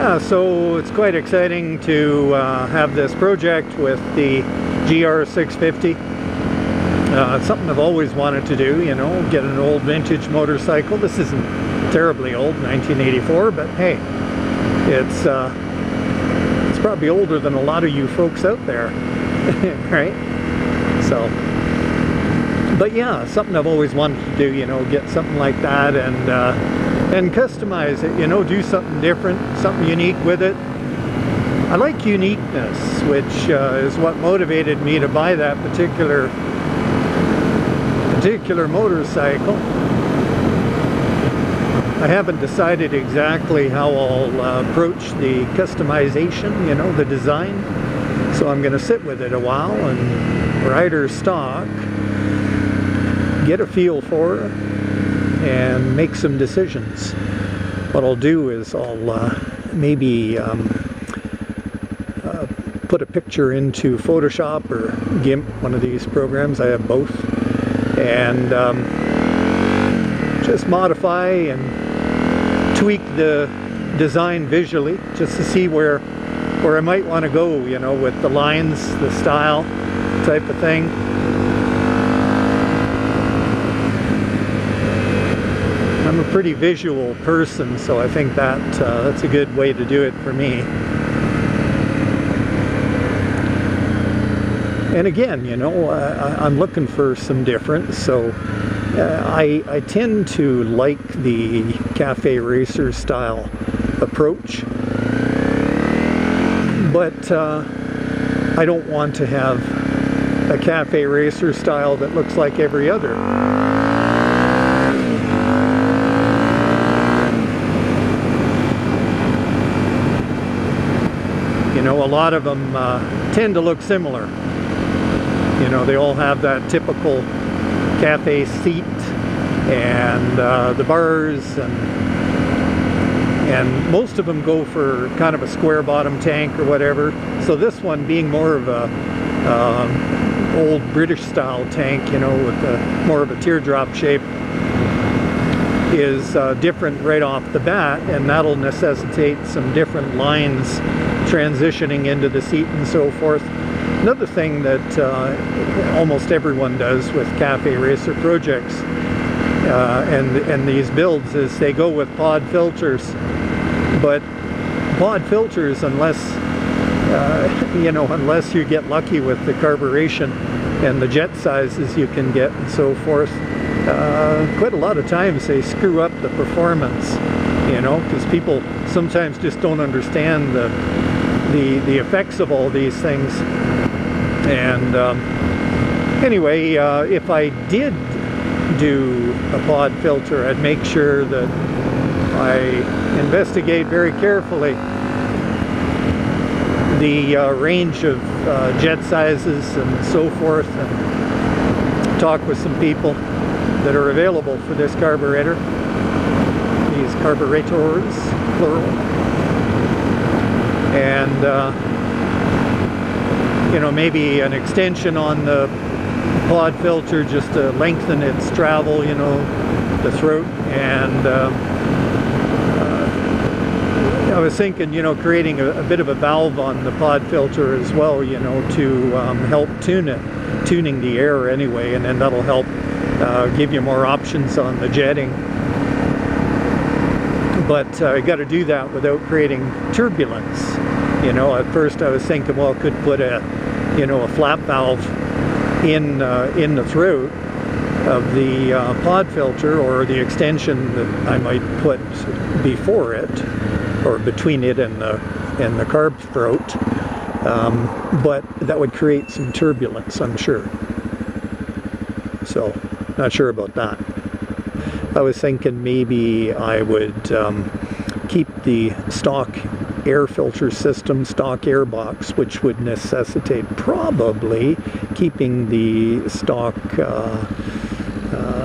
Yeah, so it's quite exciting to have this project with the GR650. It's something I've always wanted to do, you know, get an old vintage motorcycle. This isn't terribly old, 1984, but hey, it's probably older than a lot of you folks out there, right? So, but yeah, something I've always wanted to do, you know, get something like that and customize it, you know, do something different, something unique with it. I like uniqueness, which is what motivated me to buy that particular motorcycle. I haven't decided exactly how I'll approach the customization, you know, the design. So I'm going to sit with it a while and ride her stock, get a feel for her, and make some decisions. What I'll do is I'll maybe put a picture into Photoshop or GIMP, one of these programs. I have both, and just modify and tweak the design visually just to see where I might want to go, you know, with the lines, the style type of thing. I'm a pretty visual person, so I think that's a good way to do it for me. And again, you know, I'm looking for some difference, so I tend to like the cafe racer style approach, but I don't want to have a cafe racer style that looks like every other. You know, a lot of them tend to look similar. You know, they all have that typical cafe seat and the bars, and most of them go for kind of a square bottom tank or whatever. So this one, being more of a old British style tank, you know, with more of a teardrop shape, is different right off the bat, and that'll necessitate some different lines transitioning into the seat and so forth. Another thing that almost everyone does with cafe racer projects and these builds is they go with pod filters. But pod filters, unless you know, unless you get lucky with the carburation and the jet sizes you can get and so forth, quite a lot of times they screw up the performance, you know, because people sometimes just don't understand the effects of all these things. And anyway, if I did do a pod filter, I'd make sure that I investigate very carefully the range of jet sizes and so forth, and talk with some people that are available for this carburetor, these carburetors, plural, and you know, maybe an extension on the pod filter just to lengthen its travel, you know, the throat. And I was thinking, you know, creating a bit of a valve on the pod filter as well, you know, to help tuning the air anyway, and then that'll help give you more options on the jetting. But you got to do that without creating turbulence. You know, at first I was thinking, well, I could put a flap valve in the throat of the pod filter, or the extension that I might put before it, or between it and the carb throat. But that would create some turbulence, I'm sure. So, not sure about that. I was thinking maybe I would keep the stock air filter system, stock air box, which would necessitate probably keeping the stock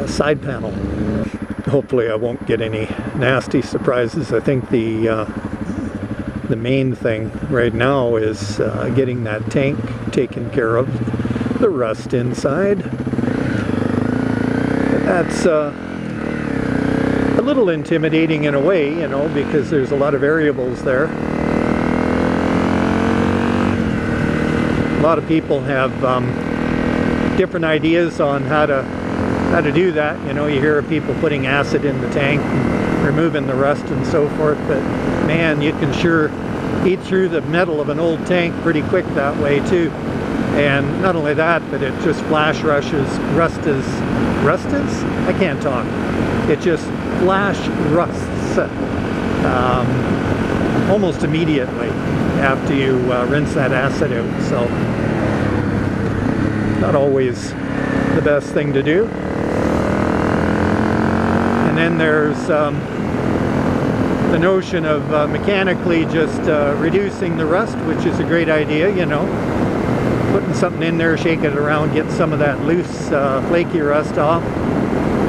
side panel. Hopefully I won't get any nasty surprises. I think the main thing right now is getting that tank taken care of, the rust inside. That's a little intimidating in a way, you know, because there's a lot of variables there. A lot of people have different ideas on how to do that. You know, you hear of people putting acid in the tank and removing the rust and so forth, but man, you can sure eat through the metal of an old tank pretty quick that way too. And not only that, but it just flash rushes, I can't talk. It just flash rusts almost immediately after you rinse that acid out. So not always the best thing to do. And then there's the notion of mechanically just reducing the rust, which is a great idea, you know. Putting something in there, shake it around, get some of that loose, flaky rust off,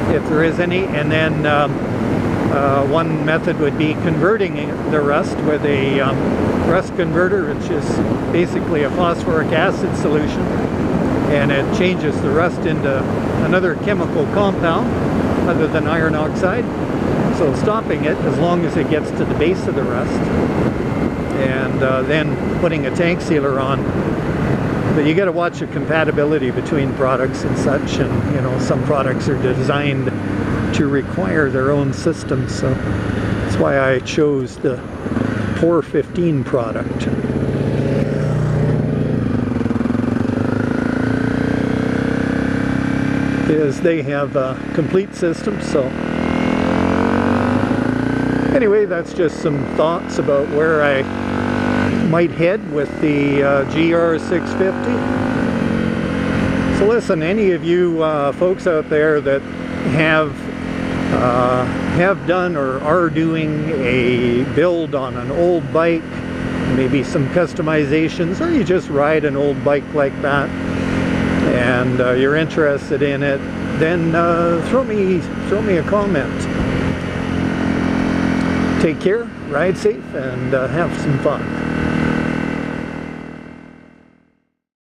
if there is any. And then one method would be converting the rust with a rust converter, which is basically a phosphoric acid solution. And it changes the rust into another chemical compound other than iron oxide. So stopping it as long as it gets to the base of the rust. And then putting a tank sealer on. But you got to watch the compatibility between products and such, and you know, some products are designed to require their own system, so that's why I chose the POR 15 product. Because they have a complete system. So anyway, that's just some thoughts about where I might head with the GR650. So listen, any of you folks out there that have done or are doing a build on an old bike, maybe some customizations, or you just ride an old bike like that and you're interested in it, then throw me a comment. Take care, ride safe, and have some fun.